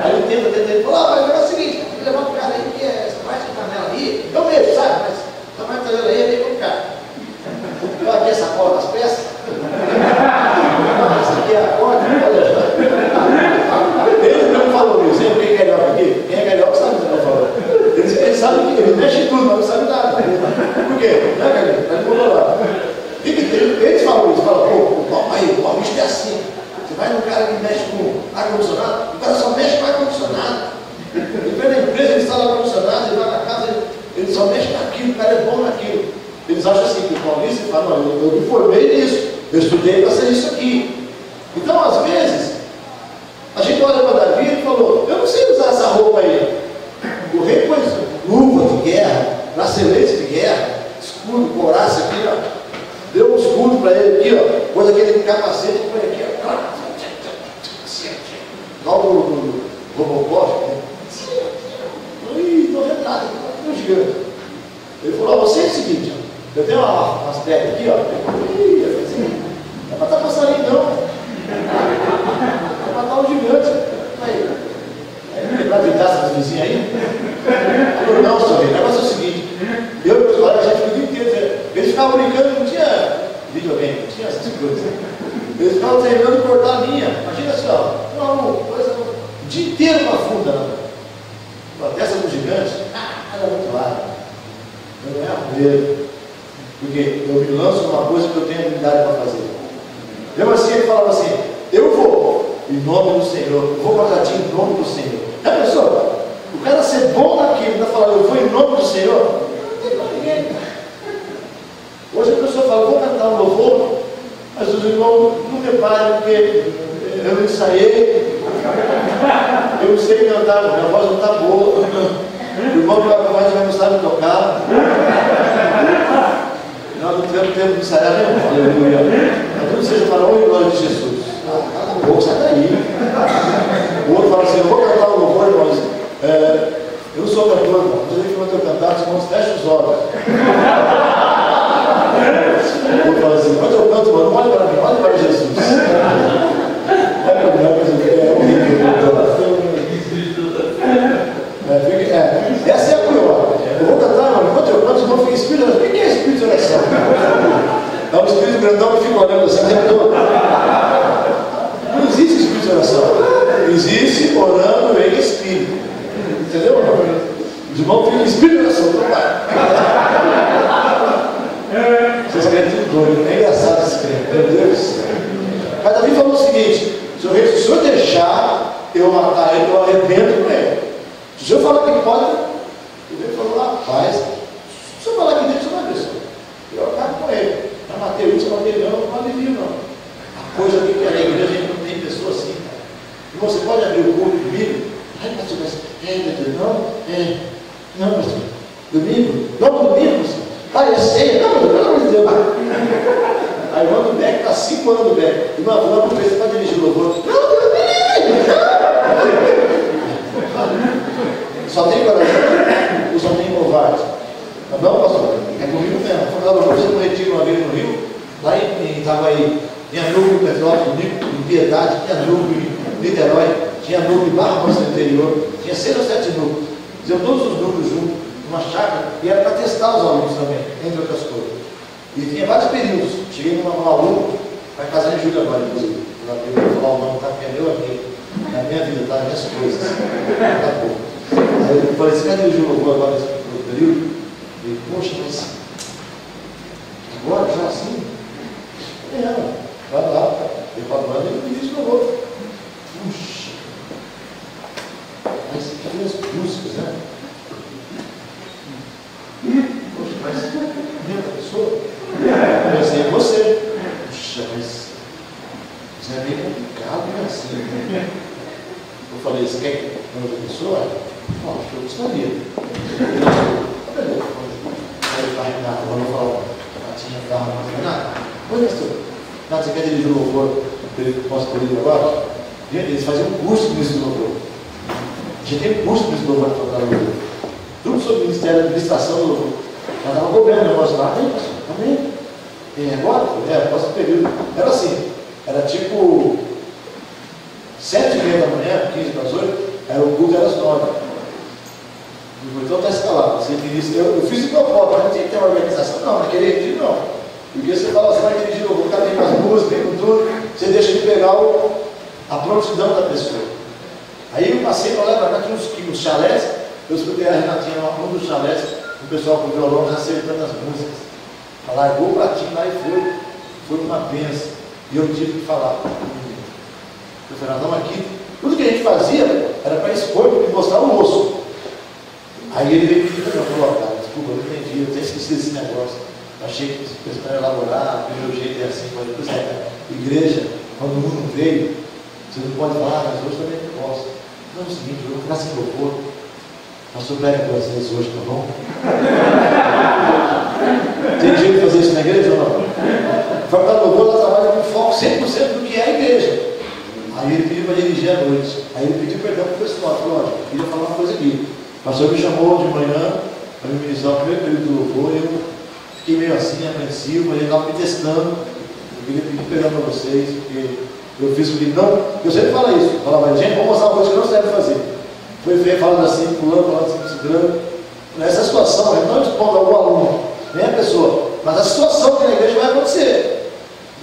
Aí ele tenta, ele fala, mas é o seguinte, levar o cara aí, que essa parte da panela ali, eu mesmo, sabe? Mas a parte da geladeira aí, vamos cá. Eu aqui essa cola das peças. Essa aqui é a corda, olha. Ele não falou isso, quem é carioca aqui? Quem é carioca sabe o que eu estou falando. Ele sabe que ele mexe tudo, mas não sabe nada. Por quê? Né, Carlinhos? Está de lá. Eles falam isso, falam, o paulista é assim. Você vai num cara que mexe com ar-condicionado, o cara só mexe com ar-condicionado. Ele vai na empresa, ele instala ar-condicionado, ele vai na casa, ele só mexe naquilo, o cara é bom naquilo. Eles acham assim, que o paulista fala, não, eu me formei nisso, eu estudei para ser isso aqui. Então, às vezes, a gente olha para Davi e falou, eu não sei usar essa roupa aí. O rei pôs luva de guerra, bracelete de guerra, escudo, couraça aqui, ó. Deu um escudo para ele aqui, ó. Pôs aquele capacete e põe aqui, ó. Igual o Robocop, né? Não vendo nada, não gigante. Ele falou, você é o seguinte, ó. Eu tenho umas pedras aqui, ó. Não é matar passarinho, não. É matar um gigante. Aí. Quebrar de graça dos vizinhos aí? Eu não, senhor. O negócio é o seguinte. Eu e meus colegas, a gente ficou o dia inteiro. Eles ficavam brincando, não tinha videogame, não tinha essas coisas. Eles ficavam treinando cortar a linha. Imagina assim, ó. O dia inteiro com a funda, não. A testa do gigante. Era muito larga. Eu não é arrumeiro. Porque eu me lanço numa coisa que eu tenho habilidade para fazer. Mesmo assim, ele falava assim, eu vou, em nome do Senhor, eu vou matar ti em nome do Senhor. Já pensou? O cara ser bom naquilo, ainda falar, eu vou em nome do Senhor, não tem para ninguém. Hoje a pessoa fala, vou cantar um louvor, mas os irmãos não reparem, porque eu não ensaiei, eu não sei cantar, minha voz não está boa, o irmão que vai não sabe tocar. Nós não tivemos tempo de ensaiar mesmo. Aleluia. Mas não seja para o glória de Jesus. Cala a boca, sai daí. O outro fala assim, eu vou cantar um louvor, irmãos. Eu não sou cantor, irmão. Mas eu quando eu cantar, os irmãos fecham os olhos. O outro fala assim, quando eu canto, irmão, não olhe para mim, olhe para Jesus. Essa é a pior. Eu vou cantar, mano, enquanto eu canto, os irmãos ficam espírito. O que é espírito de oração? É um espírito filho grandão que fica olhando assim o tempo todo. Não existe espírito de oração. Existe orando em espírito. Entendeu? Os irmãos ficam em espírito de oração. Vocês querem tudo doido. É engraçado esse crente. Meu Deus. Mas Davi falou o seguinte: se o senhor deixar eu matar ele, eu arrependo com ele. Se o senhor falar que pode, ele falou: rapaz, se o senhor falar que Deus, você vai ver, senhor. Eu acabo com ele. Eu matei um, você matei não, não alivio não. A coisa que é na igreja, a gente não tem pessoa assim, cara. E você pode abrir o culto domingo. Ai, pastor, não, pastor. Domingo? Não, domingo, pastor. Ah, é ceia? Não, pelo amor de Deus. A irmã do Beck está 5 anos do Beck. Irmã, vou lá para o preço para dirigir o louvor. Não, só tem coração ou só tem covarde? Não, pastor, é comigo mesmo. Vou falar para você no retiro uma vez no Rio, lá em Itaguaí, tinha núcleo em Petrópolis, em Piedade, tinha núcleo em Niterói, tinha núcleo em Barra Mansa no interior, tinha 6 ou 7 núcleos. Fizeram todos os núcleos juntos, numa chácara, e era para testar os alunos também, entre outras coisas. E tinha vários períodos. Cheguei num aluno, vai casar em julho agora, inclusive. Eu vou falar o nome, tá? Porque é meu amigo. Na minha vida, tá? Minhas coisas. Tá bom. Aí eu falei, você vai dirigir o louvor agora nesse período? Eu falei, poxa, mas agora já assim? Não, vai lá, eu falo, mas ele dirige o louvor. Puxa, mas você fez as músicas, né? Poxa, mas minha pessoa? Eu pensei em você. Puxa, mas isso é bem complicado, né? Assim, né? Eu falei, você quer que eu outra pessoa? Não, acho que eu gostaria. Beleza. Aí ele vai na rua, eu falo, tinha carro, não tem nada. Oi, pastor. Nada, você quer dirigir o louvor? Posso dirigir agora? Gente, eles faziam um curso com esse louvor. A gente tem um curso com esse louvor para tocar louvor. Tudo sobre o Ministério de Administração do louvor. Ela estava cobrando o negócio lá, amém, pastor? Amém? E agora? Próximo período. Era assim, era tipo 7h30 da manhã, 15 para as 8, era o culto, era às 9. Então está escalado. Você eu fiz o propósito, não tinha que ter uma organização, não, naquele retiro não. Porque você fala, você vai dirigir, o cara vem com as músicas, vem com tudo, você deixa de pegar a prontidão da pessoa. Aí eu passei para lá, para cá, tinha uns chalés, eu escutei a Renatinha, um dos chalés, o pessoal com o violão acertando as músicas. Ela largou o pratinho lá e foi uma bênção. E eu tive que falar. Eu falei, nós estamos aqui. Tudo que a gente fazia era para expor e mostrar o osso. Aí ele veio pedir para eu falar, cara, desculpa, eu não entendi, eu até esqueci desse negócio. Achei que você para elaborar, o meu jeito é assim, pois é, igreja, quando o mundo veio, você não pode falar, mas hoje também não posso. Não, é o seguinte, eu vou ficar sem louvor. Pastor, prega duas vezes hoje, tá bom? Tem jeito de fazer isso na igreja ou não? Vai para o louvor, ela trabalha com foco 100% do que é a igreja. Aí ele pediu para dirigir à noite. Aí ele pediu perdão para o pessoal. Falou, olha, eu queria falar uma coisa aqui. O pastor me chamou de manhã para me ministrar o primeiro período do louvor. Eu fiquei meio assim, apreensivo, mas ele estava me testando. Eu queria pedir perdão para vocês, porque eu fiz o que não. Eu sempre falo isso. Eu falava, gente, vamos mostrar uma coisa que não se deve fazer. Foi feio falando assim, pulando, falando assim, segurando. Nessa situação, ele não expondo algum aluno, nem a pessoa, mas a situação que na igreja vai acontecer.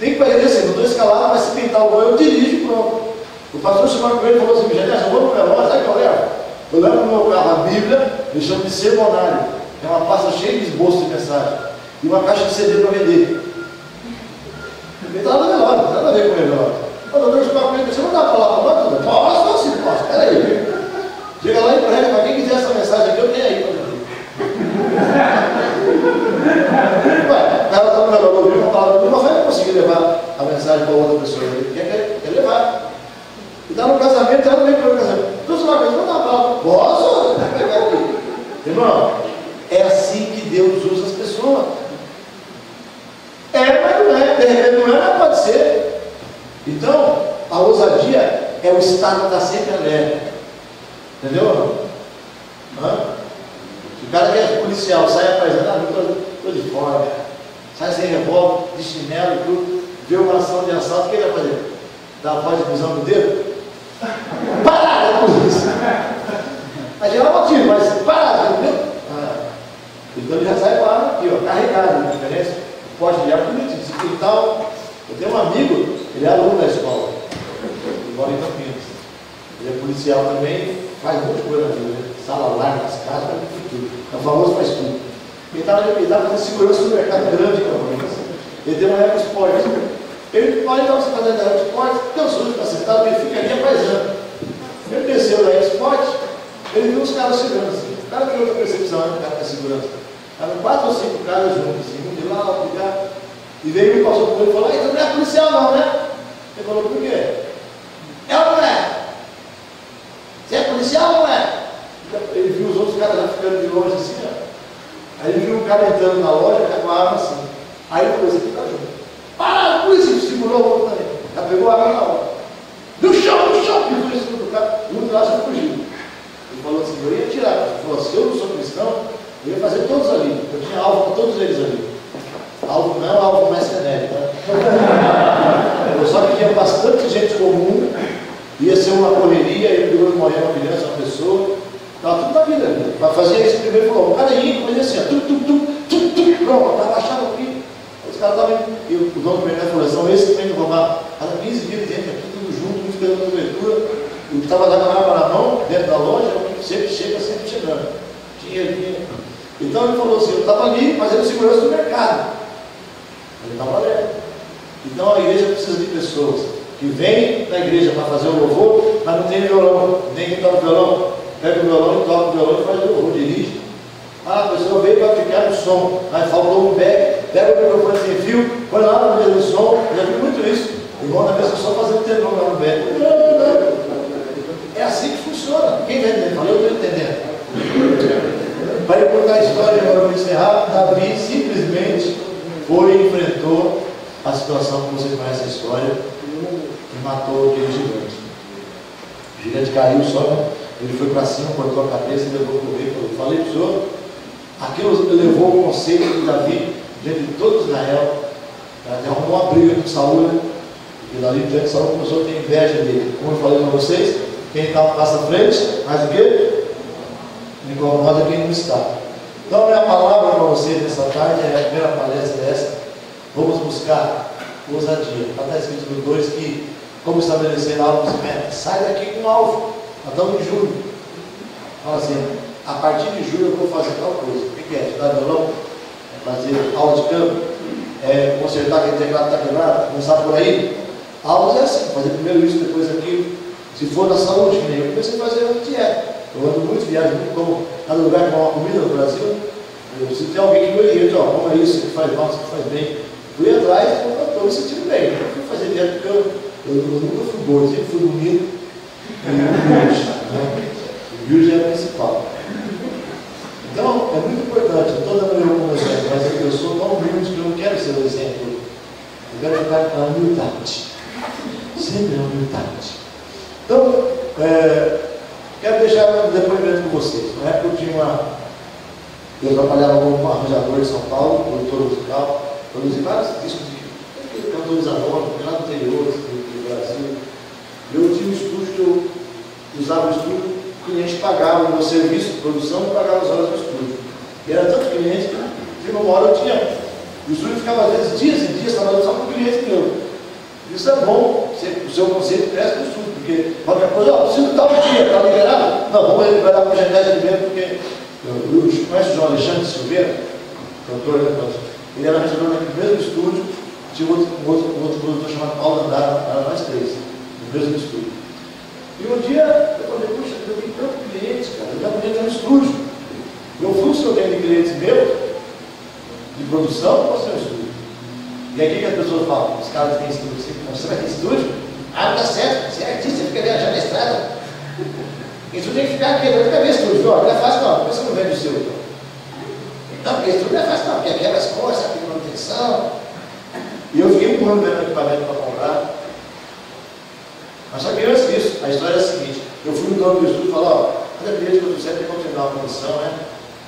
Tem que parecer assim, não estou escalado, mas se pintar o banho, eu dirijo e pronto. O pastor chegou para ele e falou assim, gente, eu vou no meu relógio, sabe o que eu levo? Eu levo no meu carro a Bíblia, eu chamo de sermonário. É uma pasta cheia de esboço de mensagem. E uma caixa de CD para vender. Ele está no relógio, não tem nada a ver com ele relógio. Quando eu vejo para ele, você não dá para falar para nós? Posso, sim, posso. Peraí. Chega lá e prega, para quem quiser essa mensagem aqui, eu tenho aí para vender. Ué, o cara está no relógio, ouviu uma palavra, não vai conseguir levar a mensagem para outra pessoa. Ele quer levar. E está no casamento, está no meio do casamento. Então você vai casar, não dá para falar. Posso? Pegar aqui. Irmão, é assim que Deus usa as pessoas. Mas não é. De repente não é, mas pode ser. Então, a ousadia é o estado que está sempre alerta. Entendeu? Se o cara que é policial sai apaisando, estou de fora, sai sem revólver, de chinelo e tudo, vê uma ação de assalto, o que ele vai fazer? Dá a voz de visão no dedo? Parada, polícia! Vai gerar um tiro, mas parada, entendeu? Então ele já sai com a arma aqui, ó, carregado, a diferença? Pode virar político, se tal. Eu tenho um amigo, ele é aluno da escola, ele mora em Campinas. Ele é policial também, faz muita coisa na vida, né? Sala larga nas casas, faz tudo. É o famoso faz tudo. Ele estava fazendo segurança no mercado grande, ele tem uma época esporte. Ele pode dar você fazendo a esporte, tem um sujo para sentado, ele fica ali apaisando. Ele desceu da esporte, ele viu os caras segurando assim. O cara tem outra percepção, né? O cara da segurança. Estavam 4 ou 5 caras juntos, assim, um de lá, outro de cá. E veio e passou por ele e falou: então não é policial, não, né? Ele falou: por quê? É ou não é? Você é policial ou não é? Ele viu os outros caras lá ficando de longe assim, ó. Aí ele viu um cara entrando na loja com a arma assim. Aí ele falou: esse aqui tá junto. Para, a polícia segurou o outro também. Já pegou a arma na hora. No chão, pisou em cima do cara. O outro lá já fugiu. Ele falou assim: eu ia tirar. Ele falou: se eu não sou cristão, eu ia fazer todos ali. Eu tinha alvo para todos eles ali. Alvo não é o alvo mais genérico, né? Só que tinha bastante gente comum. Ia ser uma correria, ele pegou de morrer uma criança, uma pessoa. Estava tudo na vida ali. Para fazer isso, primeiro falou: o cara ia, fazia assim, ó, pronto, abaixava aqui. Os caras estavam, e o dono do mercado falou: são esses que vêm roubar. Cada 15 dias dentro aqui, tudo junto, muito esperando a cobertura. O que estava dando a arma na mão, dentro da loja, sempre chega, sempre chegando. Dinheiro. Então ele falou assim: eu estava ali fazendo segurança do mercado. Ele estava alerta. Então a igreja precisa de pessoas que vêm da igreja para fazer o louvor, mas não tem violão, nem quem toca violão. Pega o violão e toca o violão e faz o louvor, dirige. A pessoa veio para ficar no som, mas faltou um back, pega o microfone sem fio, põe lá na mesa do som. Eu já vi muito isso. Igual na mesa do som fazendo tenor lá no back. É assim que funciona. Quem está entendendo? Eu estou entendendo. Para ele contar a história, agora eu vou encerrar. Davi simplesmente foi e enfrentou a situação que vocês conhecem a história e matou aquele gigante. O gigante caiu só, ele foi para cima, cortou a cabeça e levou para o rei. Falei para o senhor, aquilo levou o conceito de Davi diante de todo Israel. Até arrumou uma briga com Saul, né? E dali diante Saul começou a ter inveja dele. Como eu falei para vocês, quem está passa à frente, mais do que? Incomoda quem não está. Então a minha palavra para vocês nessa tarde é a primeira palestra dessa. Vamos buscar ousadia. Está escrito no 2 que, como estabelecer alvos e metas. Sai daqui com um alvo. Nós estamos em julho. Fala assim: a partir de julho eu vou fazer tal coisa. O que é? Estudar violão? Fazer aula de campo? Consertar aquele teclado que está quebrado? Começar por aí? Aulas é assim: fazer primeiro isso, depois aquilo. Se for na saúde, que nem eu comecei a fazer dieta. Eu ando muito, viajo muito, como cada lugar com uma comida no Brasil. Se tem alguém que me orienta, ó, como é isso que faz mal, isso que faz bem. Fui atrás e estou me sentindo bem. Eu fui fazer dieta porque eu nunca fui gordo, sempre fui bonito. E o humilde é o principal. Então, é muito importante. Eu estou dando eu como exemplo, mas eu sou tão humilde que eu não quero ser o exemplo. Eu quero ficar com a humildade. Sempre a humildade. Então, quero deixar um depoimento com vocês. Na época eu trabalhava como arranjador em São Paulo, produtor musical, produzi vários discos de cantores anônimos, lá no interior do Brasil. Eu tinha um estúdio que eu usava o estúdio, o cliente pagava o meu serviço de produção e pagava as horas do estúdio. E era tanto cliente que uma hora eu tinha. O estúdio ficava às vezes dias e dias trabalhando só com o cliente meu. Isso é bom, o seu conceito cresce no estudo, porque qualquer coisa, preciso de tal dia, está liberado? Não, vamos liberar para o Genésio primeiro, porque conhece o João Alexandre Silveira, cantor, ele era arranjador naquele mesmo estúdio, tinha outro produtor chamado Paulo Andara, era nós três, no mesmo estúdio. E um dia eu falei: puxa, eu tenho tanto cliente, cara, eu já podia ter um estúdio. Meu fluxo que eu tenho de clientes meus, de produção, pode ser um estúdio. E aí o que as pessoas falam? Os caras têm estúdio. Você vai ter estúdio? Ah, não dá certo. Você é artista, fica viajando na estrada. Estúdio tem que ficar aqui, não fica bem estúdio. Não é fácil não, por que você não vende o seu? Não, porque estúdio não é fácil não, porque quebra as costas, tem manutenção. E eu fiquei empurrando meu equipamento para comprar. Mas só que antes disso, a história é a seguinte: eu fui no dono do estúdio e falei: ó, cada cliente que eu trouxer tem que continuar a produção, né?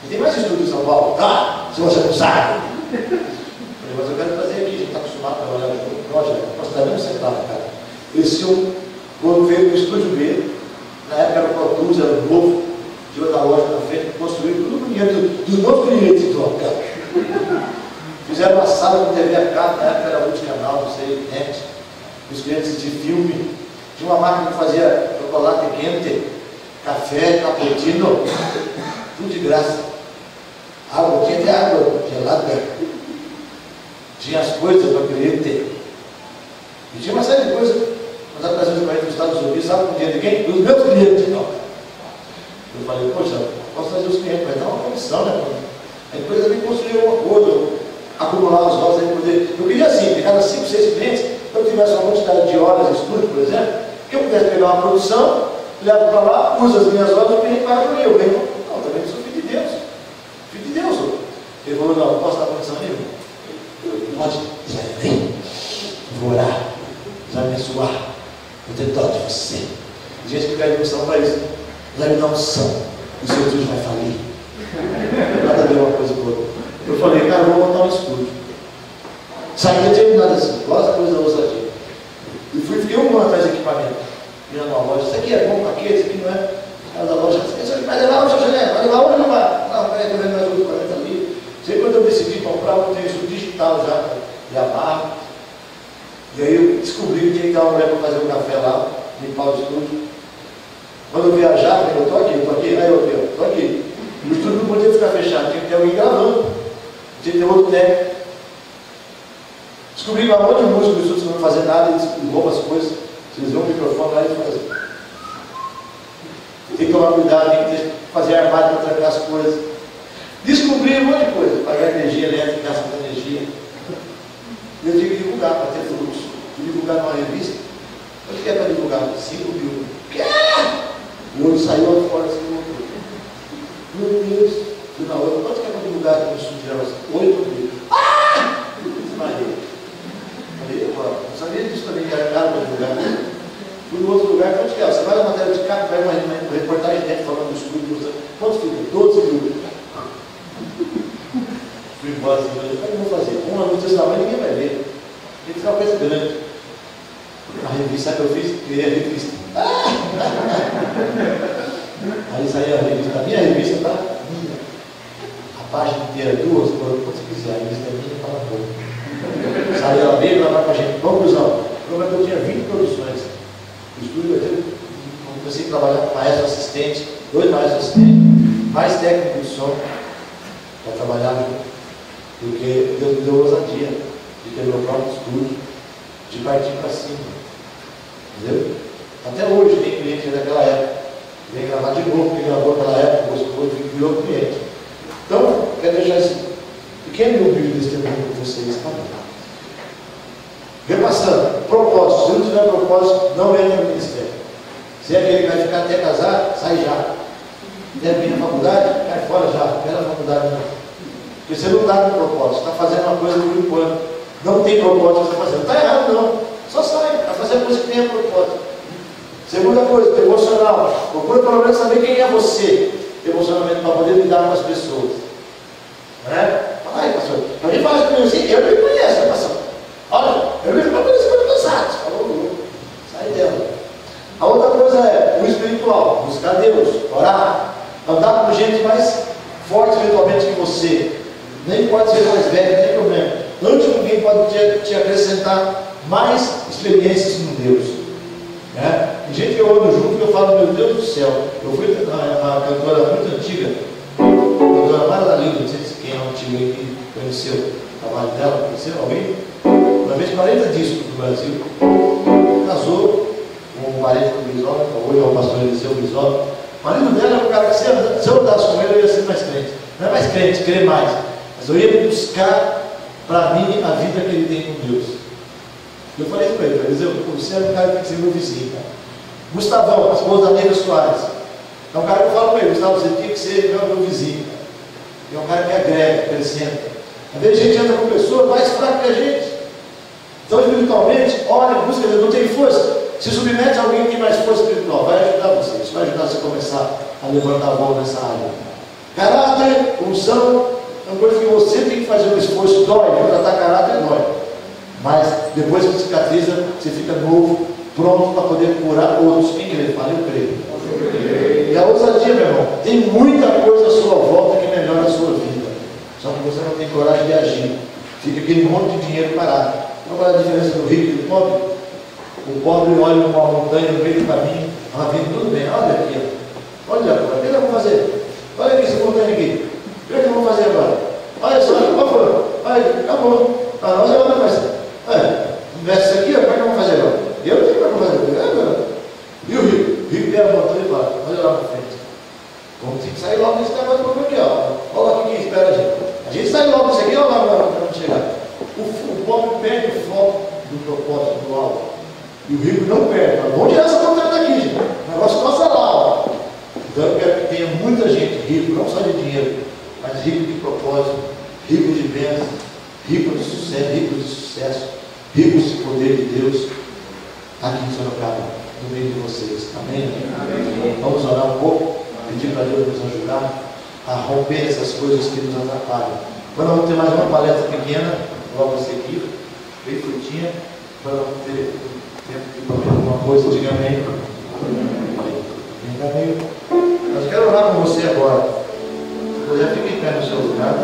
E tem mais estúdio em São Paulo? Tá, se você não sabe. Mas eu quero trazer aqui, a gente está acostumado a trabalhar junto no projeto. Nós estaremos sentados, cara. Esse quando veio no estúdio B, na época era o Pro Tools, era o novo, tinha outra loja na frente, construído tudo com dinheiro dos novos clientes do cara. Fizeram uma sala com TV a cabo, na época era multicanal, não sei, net. Os clientes de filme. Tinha uma máquina que fazia chocolate quente, café, cappuccino, tudo de graça. Água, tinha até água gelada. Tinha as coisas para o cliente. E tinha uma série de coisas. Nós estávamos trazendo para os Estados Unidos, sabe com o dinheiro de quem? Dos meus clientes. Não. Eu falei, poxa, posso trazer os clientes, mas dá uma comissão, né? A empresa tem que construir um acordo, acumular os votos aí poder. Eu queria assim, de cada 5, 6 clientes, se eu tivesse uma quantidade de horas de estudo, por exemplo, que eu pudesse pegar uma produção, levo para lá, uso as minhas horas e o cliente paga para mim. Eu venho, não, também sou filho de Deus. Filho de Deus. Ele falou, não, não posso dar condição nenhuma. Pode, vem, vou orar, vai me abençoar, vou ter dó de você. Gente que pede unção para isso, vai me dar unção, o seu Deus vai falir. Nada a ver uma coisa com outra. Eu falei, cara, vou montar um estúdio. Saí determinado assim, gosto da coisa da ousadia. E fiquei um ano atrás de equipamento, mirando uma loja. Isso aqui é bom para quê? Isso aqui não é? Cara da loja, vai levar onde, Janete? Vai levar onde não vai? Não, peraí, estou vendo mais uns 40 ali. Sei quando eu decidi comprar, eu tenho isso digital já, de amarro. E aí eu descobri que tinha que dar uma mulher para fazer um café lá, limpar o estúdio. Quando eu viajava, eu estou aqui, aí eu estou aqui. O estúdio não podia ficar fechado, tinha que ter alguém gravando, tinha que ter outro técnico. Descobri que um monte de músicos no estúdio não fazer nada, eles roubam as coisas, eles vão o microfone lá e fazem. Tem que tomar cuidado, tem que fazer armário para trancar as coisas. Descobri um monte de coisa, pagar energia elétrica, gastar energia. Eu tive que divulgar para ter fluxo. Divulgar numa revista. Quanto que é para divulgar? 5 mil. Quê? O olho saiu fora assim, meu Deus. Fui na outra, quanto que é para divulgar aqui no estúdio? 8 mil. Ah! Desmaiei. Falei, não sabia disso também, que era caro para divulgar. Fui no outro lugar, quanto que é? Você vai na matéria de carro, vai uma reportagem dentro falando do estúdio. Quanto fica? 12 mil. Fui embora assim, falei, o que eu vou fazer? Uma luz desse tamanho ninguém vai ver. Tem que ficar uma coisa grande. A revista, sabe o que eu fiz? Criei a revista. Aí saiu a revista, a minha revista tá minha. A página inteira, 2, quando você quiser, a revista é minha, fala pouco. Saiu ela veio gravar com a gente. Conclusão, eu tinha 20 produções. O estúdio vai ter. Comecei a trabalhar com maestro assistente, 2 maestros assistentes, mais técnico de som, para trabalhar junto. Porque Deus me deu ousadia de ter meu próprio estúdio, de partir para cima. Entendeu? Até hoje tem cliente daquela época. Vem gravar de novo, que gravou naquela época, gostou e virou cliente. Então, quero deixar esse pequeno vídeo testemunho com vocês. Repassando, propósito. Se não tiver propósito, não entra no ministério. Se é aquele que vai ficar até casar, sai já. Deve vir na faculdade, cai fora já. Não quero a faculdade não. Porque você não está com propósito, está fazendo uma coisa por enquanto. Não tem propósito que você está fazendo. Não está errado não. Só sai, está fazendo coisa que tenha propósito. Segunda coisa, emocional. Procura pelo menos saber quem é você emocionalmente para poder lidar com as pessoas. Né? Fala aí, pastor. Alguém fala comigo assim, eu não me conheço, pastor. Olha, eu me conheço quando cansado. Falou, sai dela. A outra coisa é o espiritual, buscar Deus, orar, andar com gente mais forte espiritualmente que você. Nem pode ser mais velho, não tem problema. Antes alguém pode te acrescentar mais experiências com Deus. Né? Tem gente que eu ando junto e eu falo, meu Deus do céu, eu fui uma cantora muito antiga, a cantora Mara da Linda, não sei se quem é um antigo aí que conheceu o trabalho dela, conheceu alguém? Uma vez 40 discos no Brasil, casou com o marido do Brizola, hoje é o pastor Eliseu Brizola. O marido dela é um cara que se eu andasse com ele, eu ia ser mais crente. Não é mais crente, crer mais. Mas eu ia buscar para mim a vida que ele tem com Deus. Eu falei para ele, Eliseu, você é um cara que tem que ser meu vizinho. Cara. Gustavão, a esposa da Neira Soares. É um cara que eu falo para ele, Gustavo, você tem que ser meu vizinho. Cara. É um cara que agrega, acrescenta. Às vezes a gente anda com pessoas mais fracas que a gente. Então, espiritualmente, olha, busca Deus, não tem força. Se submete a alguém que tem mais força espiritual, vai ajudar você. Isso vai ajudar você a começar a levantar a bola nessa área. Caráter, unção, é uma coisa que você tem que fazer um esforço, dói, tratar caráter dói. Mas depois que cicatriza, você fica novo, pronto para poder curar outros. Quem crê? Fala, eu creio. E a ousadia, meu irmão, tem muita coisa à sua volta que melhora a sua vida. Só que você não tem coragem de agir. fica aquele monte de dinheiro parado. Qual é a diferença do rico e do pobre? O pobre olha uma montanha no meio do caminho, vendo tudo bem, olha aqui, ó. Olha agora, o que eu vou fazer? Olha aqui essa montanha aqui, o que eu vou fazer agora? Olha só, olha, acabou. Nós vamos fazer. Investe isso aqui, ó, como é que eu vou fazer agora? Eu não sei como é que eu vou fazer agora. E o rico? O rico pega a montanha e fala, olha lá na frente. Vamos ter que sair logo desse negócio do aqui, ó. Olha lá o que espera a gente. A gente sai logo disso aqui, olha lá para onde chegar. O pobre perde o foco do propósito, do alvo. E o rico não perde. Mas vamos tirar essa montanha daqui, gente. O negócio passa lá, ó. Então eu quero que tenha muita gente rico, não só de dinheiro, mas rico de propósito, rico de bênçãos, rico de sucesso, ricos de poder de Deus, aqui em Sorocaba, no meio de vocês. Amém? Amém? Vamos orar um pouco, pedir para Deus nos ajudar a romper essas coisas que nos atrapalham. Agora vamos ter mais uma palestra pequena, logo a seguir, bem curtinha, para não ter tempo de comer alguma coisa, diga amém. Mas quero orar com você agora. Você já fica em pé no seu lugar.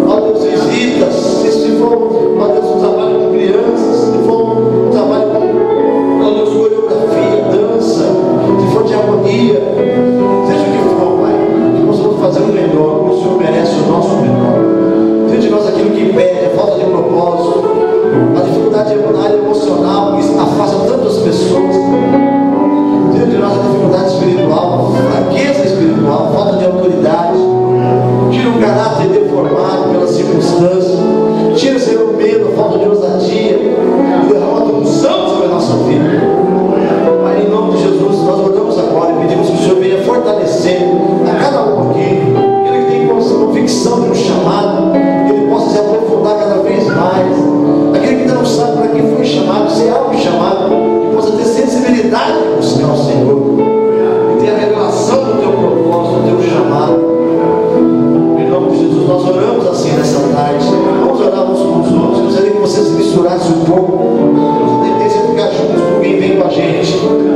Ó Deus, visitas, se for, ó Deus, um trabalho deformado pelas circunstâncias. Tira, Senhor, o medo, a falta de ousadia, e derrama a tua unção sobre a nossa vida. Pai, em nome de Jesus, nós oramos agora e pedimos que o Senhor venha fortalecer a cada um aqui, aquele que tem convicção de um chamado, que ele possa se aprofundar cada vez mais, aquele que ainda não sabe para que foi chamado, se há um chamado, que possa ter sensibilidade de buscar o Senhor, e ter a revelação do teu propósito, do teu chamado. Em nome de Jesus, nós oramos assim nessa tarde. Vamos orar uns com os outros. Eu gostaria que você se misturasse um pouco. A tendência é ficar juntos, ninguém vem com a gente.